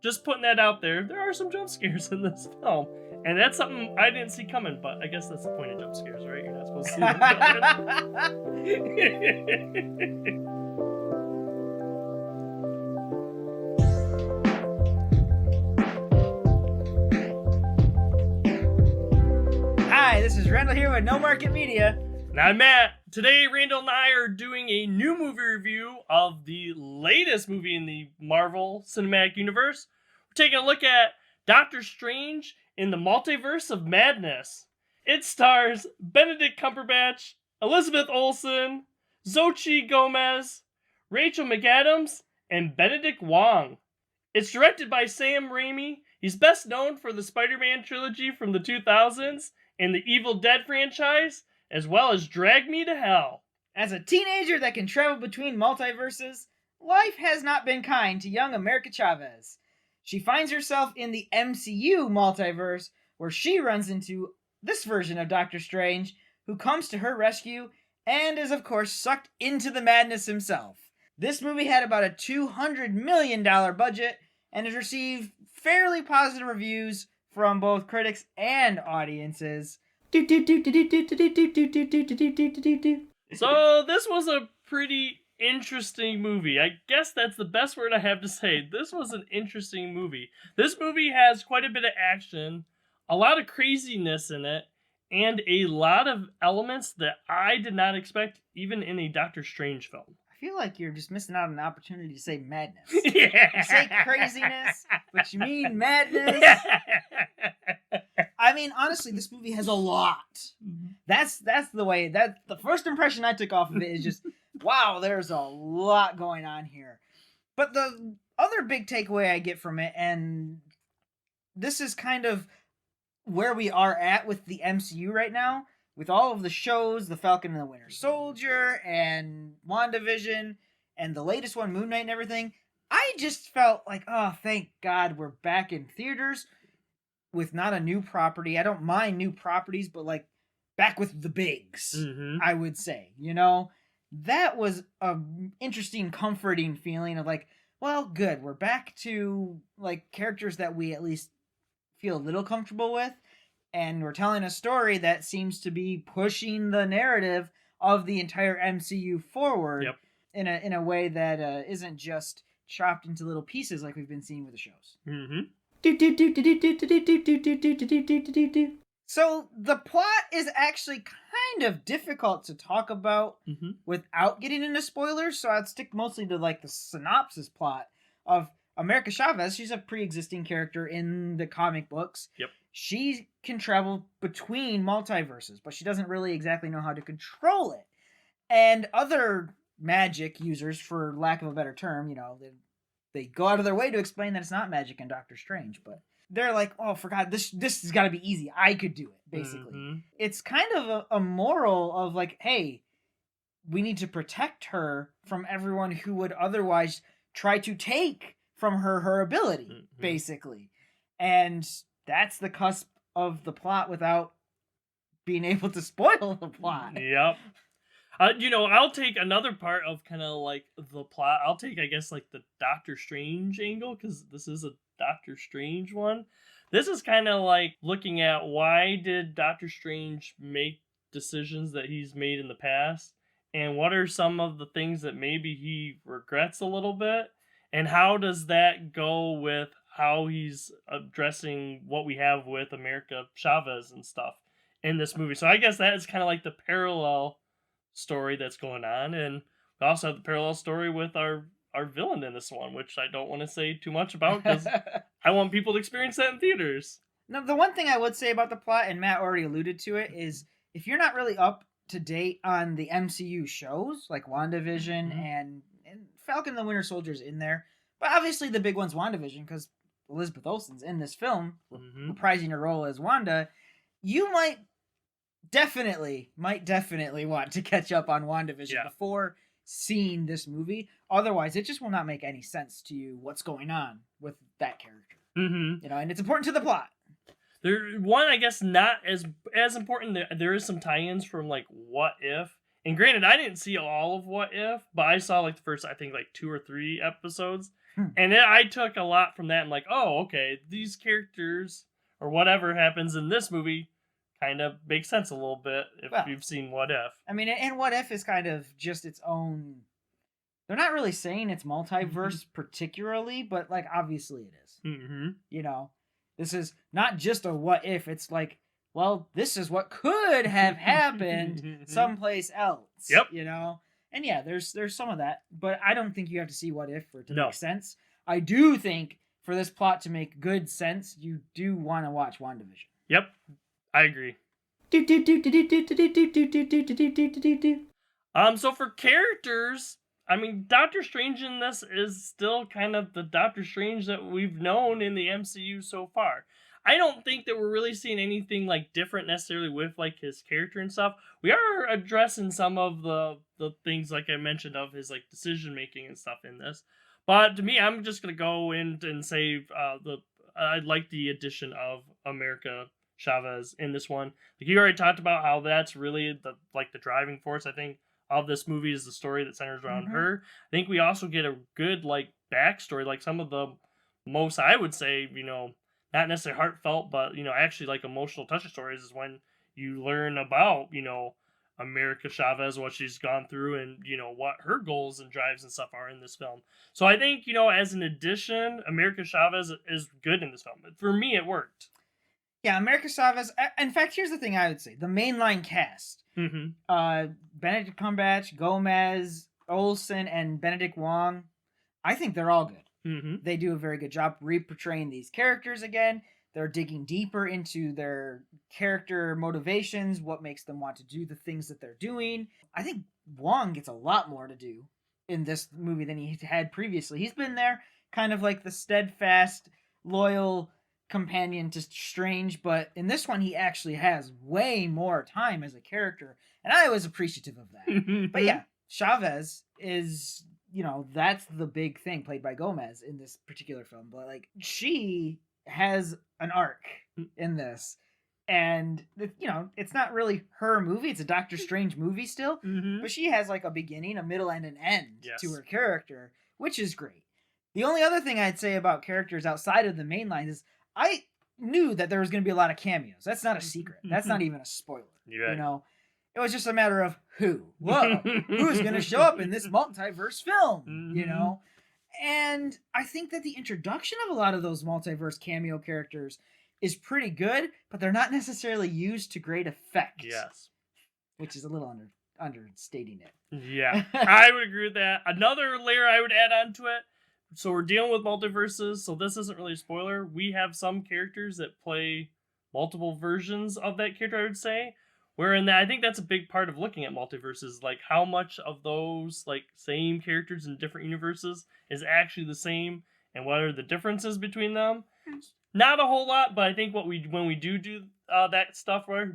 just putting that out there. There are some jump scares in this film. And that's something I didn't see coming, but I guess that's the point of jump scares, right? You're not supposed to see them coming. Hi, this is Randall here with No Market Media. And I'm Matt. Today, Randall and I are doing a new movie review of the latest movie in the Marvel Cinematic Universe. We're taking a look at Doctor Strange in the Multiverse of Madness. It stars Benedict Cumberbatch, Elizabeth Olsen, Xochitl Gomez, Rachel McAdams, and Benedict Wong. It's directed by Sam Raimi. He's best known for the Spider-Man trilogy from the 2000s and the Evil Dead franchise, as well as Drag Me to Hell. As a teenager that can travel between multiverses, life has not been kind to young America Chavez. She finds herself in the MCU multiverse, where she runs into this version of Doctor Strange, who comes to her rescue and is, of course, sucked into the madness himself. This movie had about a $200 million budget and has received fairly positive reviews from both critics and audiences. So this was a pretty interesting movie. I guess that's the best word I have to say. This was an interesting movie. This movie has quite a bit of action, a lot of craziness in it, and a lot of elements that I did not expect even in a Doctor Strange film. I feel like you're just missing out on an opportunity to say madness. Yeah. You say craziness, but you mean madness. I mean, honestly, this movie has a lot. That's the way, that the first impression I took off of it is just, wow, there's a lot going on here. But the other big takeaway I get from it, and this is kind of where we are at with the MCU right now, with all of the shows, The Falcon and the Winter Soldier, and WandaVision, and the latest one, Moon Knight and everything, I just felt like, oh, thank God we're back in theaters with not a new property. I don't mind new properties, but like back with the bigs, I would say. You know, that was a interesting, comforting feeling of like, well, good, we're back to like characters that we at least feel a little comfortable with. And we're telling a story that seems to be pushing the narrative of the entire MCU forward in a way that isn't just chopped into little pieces like we've been seeing with the shows. So the plot is actually kind of difficult to talk about without getting into spoilers. So I'd stick mostly to like the synopsis plot of America Chavez. She's a pre-existing character in the comic books. She can travel between multiverses, but she doesn't really exactly know how to control it. And other magic users, for lack of a better term, you know, they go out of their way to explain that it's not magic in Doctor Strange, but they're like, oh, for God, this has got to be easy. I could do it, basically. It's kind of a moral of like, hey, we need to protect her from everyone who would otherwise try to take from her ability, basically. And that's the cusp of the plot without being able to spoil the plot. You know, I'll take another part of kind of like the plot. I'll take, I guess, like the Doctor Strange angle, because this is a Doctor Strange one. This is kind of like looking at why did Doctor Strange make decisions that he's made in the past, and what are some of the things that maybe he regrets a little bit, and how does that go with how he's addressing what we have with America Chavez and stuff in this movie. So I guess that is kind of like the parallel story that's going on. And we also have the parallel story with our villain in this one, which I don't want to say too much about because I want people to experience that in theaters. Now, the one thing I would say about the plot, and Matt already alluded to it, is if you're not really up to date on the MCU shows, like WandaVision and Falcon and the Winter Soldier's in there, but obviously the big one's WandaVision because Elizabeth Olsen's in this film, reprising her role as Wanda, you might definitely want to catch up on WandaVision before seeing this movie. Otherwise, it just will not make any sense to you what's going on with that character. You know, and it's important to the plot. One, I guess, not as important. There is some tie-ins from like What If, and granted, I didn't see all of What If, but I saw like the first, I think, like 2 or 3 episodes. And then I took a lot from that. I'm like, oh, okay, these characters or whatever happens in this movie kind of makes sense a little bit if Well, you've seen What If. I mean, and What If is kind of just its own. They're not really saying it's multiverse particularly, but like obviously it is. Mm-hmm. You know, this is not just a what if. It's like, well, this is what could have happened someplace else. Yep. You know, and yeah, there's some of that, but I don't think you have to see What If for it to No. make sense. I do think for this plot to make good sense, you do want to watch WandaVision. Yep, I agree. So for characters, I mean, Doctor Strange in this is still kind of the Doctor Strange that we've known in the MCU so far. I don't think that we're really seeing anything like different necessarily with like his character and stuff. We are addressing some of the things like I mentioned of his like decision making and stuff in this. But to me, I'm just gonna go in and say I like the addition of America Chavez in this one. Like you already talked about how that's really the driving force, I think, of this movie is the story that centers around her. I think we also get a good like backstory, like some of the most, I would say, you know, not necessarily heartfelt, but you know, actually like emotional touching stories is when you learn about, you know, America Chavez, what she's gone through, and you know what her goals and drives and stuff are in this film. So I think, you know, as an addition, America Chavez is good in this film. For me, it worked. Yeah, America Chavez. In fact, here's the thing I would say: the mainline cast, Benedict Cumberbatch, Gomez, Olsen, and Benedict Wong. I think they're all good. They do a very good job re-portraying these characters again. They're digging deeper into their character motivations, what makes them want to do the things that they're doing. I think Wong gets a lot more to do in this movie than he had previously. He's been there kind of like the steadfast, loyal companion to Strange, but in this one he actually has way more time as a character, and I was appreciative of that. But yeah, Chavez is, you know, that's the big thing, played by Gomez in this particular film. But like, she has an arc in this, and you know, it's not really her movie, it's a Doctor Strange movie still, but she has like a beginning, a middle, and an end to her character, which is great. The only other thing I'd say about characters outside of the main line is I knew that there was going to be a lot of cameos. That's not a secret. That's not even a spoiler. Right. You know, it was just a matter of who's going to show up in this multiverse film, you know? And I think that the introduction of a lot of those multiverse cameo characters is pretty good, but they're not necessarily used to great effect. Yes. Which is a little understating it. Yeah, I would agree with that. Another layer I would add on to it. So we're dealing with multiverses, so this isn't really a spoiler. We have some characters that play multiple versions of that character, I would say. Wherein I think that's a big part of looking at multiverses, like how much of those like same characters in different universes is actually the same, and what are the differences between them. Not a whole lot, but I think when we do that stuff, right?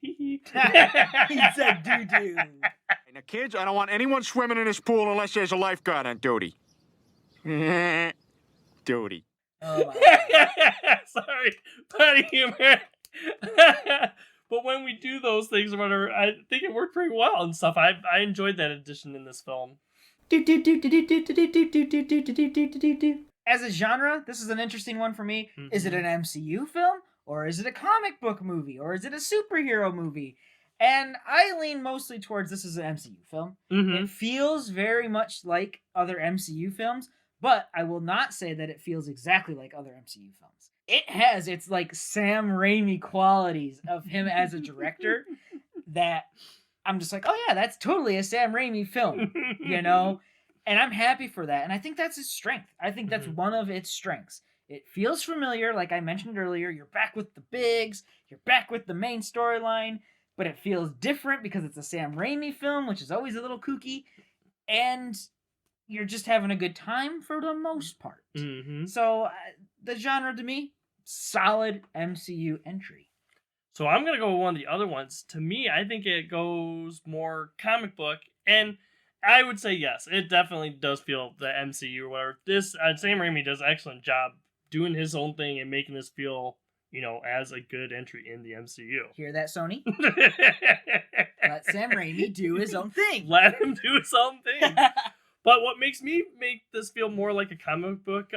He said do. Now, kids, I don't want anyone swimming in this pool unless there's a lifeguard on duty. Duty. Oh my Sorry, funny humor. But when we do those things or whatever, I think it worked pretty well and stuff. I enjoyed that addition in this film. As a genre, this is an interesting one for me. Is it an MCU film? Or is it a comic book movie? Or is it a superhero movie? And I lean mostly towards this is an MCU film. It feels very much like other MCU films, but I will not say that it feels exactly like other MCU films. It has its like Sam Raimi qualities of him as a director that I'm just like, oh yeah, that's totally a Sam Raimi film, you know? And I'm happy for that. And I think that's its strength. I think that's one of its strengths. It feels familiar, like I mentioned earlier. You're back with the bigs, you're back with the main storyline, but it feels different because it's a Sam Raimi film, which is always a little kooky. And you're just having a good time for the most part. So the genre to me, solid MCU entry. So I'm going to go with one of the other ones. To me, I think it goes more comic book. And I would say yes, it definitely does feel the MCU or whatever. This, Sam Raimi does an excellent job doing his own thing and making this feel, you know, as a good entry in the MCU. Hear that, Sony? Let Sam Raimi do his own thing. Let him do his own thing. But what makes me make this feel more like a comic book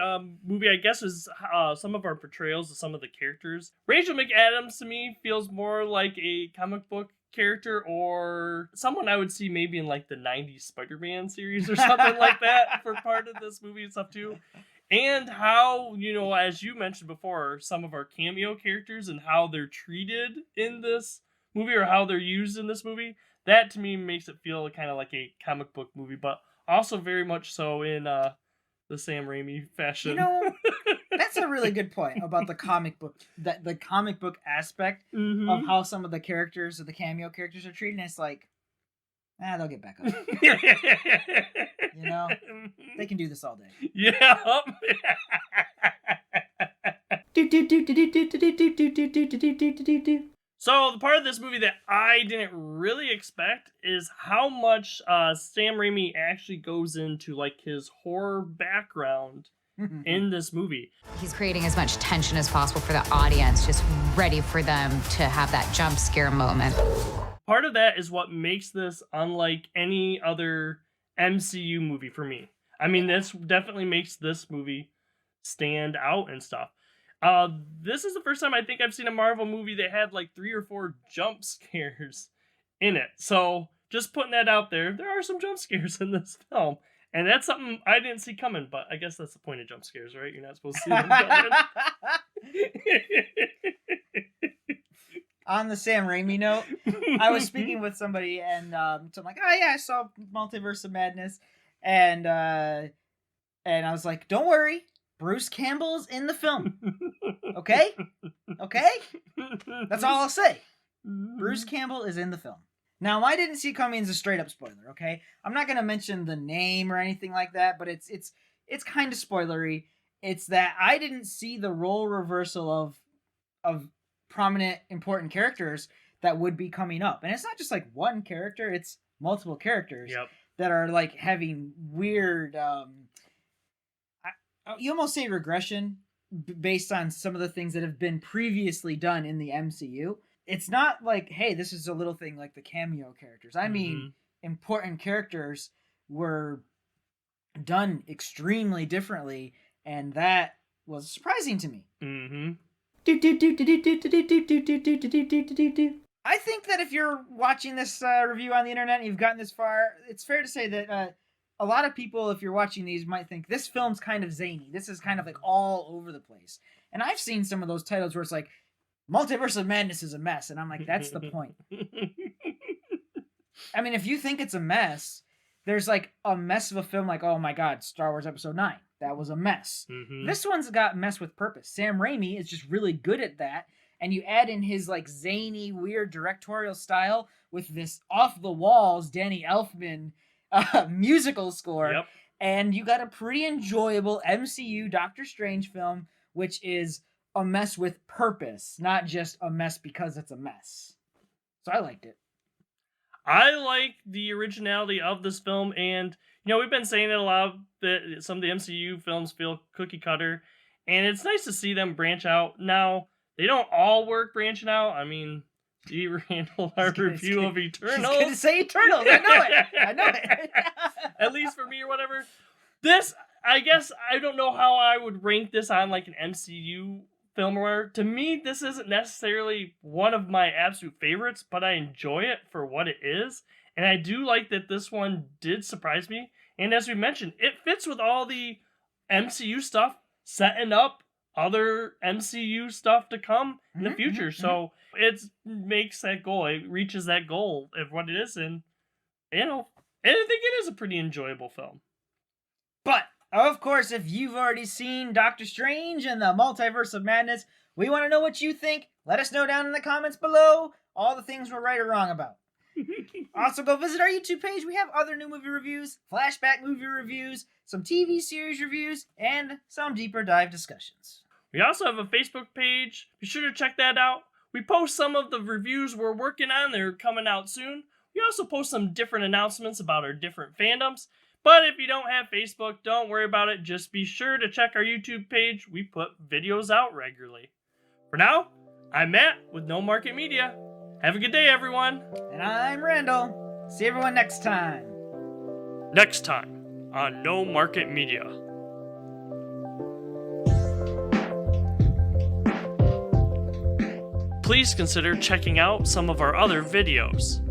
movie, I guess, is some of our portrayals of some of the characters. Rachel McAdams to me feels more like a comic book character, or someone I would see maybe in like the 90s Spider-Man series or something like that for part of this movie and stuff too. And how, as you mentioned before, some of our cameo characters and how they're treated in this movie or how they're used in this movie, that to me makes it feel kind of like a comic book movie, but also very much so in the Sam Raimi fashion. That's a really good point about the comic book, the comic book aspect of how some of the characters or the cameo characters are treated. And it's like, they'll get back up. They can do this all day. Yeah. So the part of this movie that I didn't really expect is how much Sam Raimi actually goes into like his horror background in this movie. He's creating as much tension as possible for the audience, just ready for them to have that jump scare moment. Part of that is what makes this unlike any other MCU movie for me. I mean, this definitely makes this movie stand out and stuff. This is the first time I think I've seen a Marvel movie that had like 3 or 4 jump scares in it. So just putting that out there, there are some jump scares in this film. And that's something I didn't see coming, but I guess that's the point of jump scares, right? You're not supposed to see them coming. On the Sam Raimi note, I was speaking with somebody, and so I'm like, oh yeah, I saw Multiverse of Madness, and I was like, don't worry, Bruce Campbell's in the film, okay? That's all I'll say. Bruce Campbell is in the film. Now, I didn't see it coming as a straight up spoiler, okay? I'm not gonna mention the name or anything like that, but it's kind of spoilery. It's that I didn't see the role reversal of prominent important characters that would be coming up, and it's not just like one character; it's multiple characters that are like having weird. You almost say regression based on some of the things that have been previously done in the MCU. It's not like, hey, this is a little thing like the cameo characters. I mean, important characters were done extremely differently, and that was surprising to me. I think that if you're watching this review on the internet and you've gotten this far, it's fair to say that a lot of people, if you're watching these, might think this film's kind of zany. This is kind of like all over the place. And I've seen some of those titles where it's like, Multiverse of Madness is a mess. And I'm like, that's the point. I mean, if you think it's a mess, there's like a mess of a film like, oh my God, Star Wars Episode 9. That was a mess. This one's got mess with purpose. Sam Raimi is just really good at that. And you add in his like zany, weird directorial style with this off-the-walls Danny Elfman musical score. And you got a pretty enjoyable MCU Doctor Strange film, which is a mess with purpose, not just a mess because it's a mess. So I liked it. I like the originality of this film, and we've been saying it a lot that some of the MCU films feel cookie cutter, and it's nice to see them branch out. Now, they don't all work branching out. I mean, see Randall, our review of Eternals. He's going to say Eternals. I know it. At least for me or whatever. This, I guess, I don't know how I would rank this on like an MCU film or whatever. To me, this isn't necessarily one of my absolute favorites, but I enjoy it for what it is. And I do like that this one did surprise me. And as we mentioned, it fits with all the MCU stuff, setting up other MCU stuff to come in the future. So it makes that goal. It reaches that goal of what it is. And, I think it is a pretty enjoyable film. But, of course, if you've already seen Doctor Strange and the Multiverse of Madness, we want to know what you think. Let us know down in the comments below all the things we're right or wrong about. Also, go visit our YouTube page. We have other new movie reviews, flashback movie reviews, some TV series reviews, and some deeper dive discussions. We also have a Facebook page. Be sure to check that out. We post some of the reviews we're working on. They're coming out soon. We also post some different announcements about our different fandoms. But if you don't have Facebook, don't worry about it. Just be sure to check our YouTube page. We put videos out regularly. For now, I'm Matt with No Market Media. Have a good day, everyone. And I'm Randall. See everyone next time. Next time on No Market Media. Please consider checking out some of our other videos.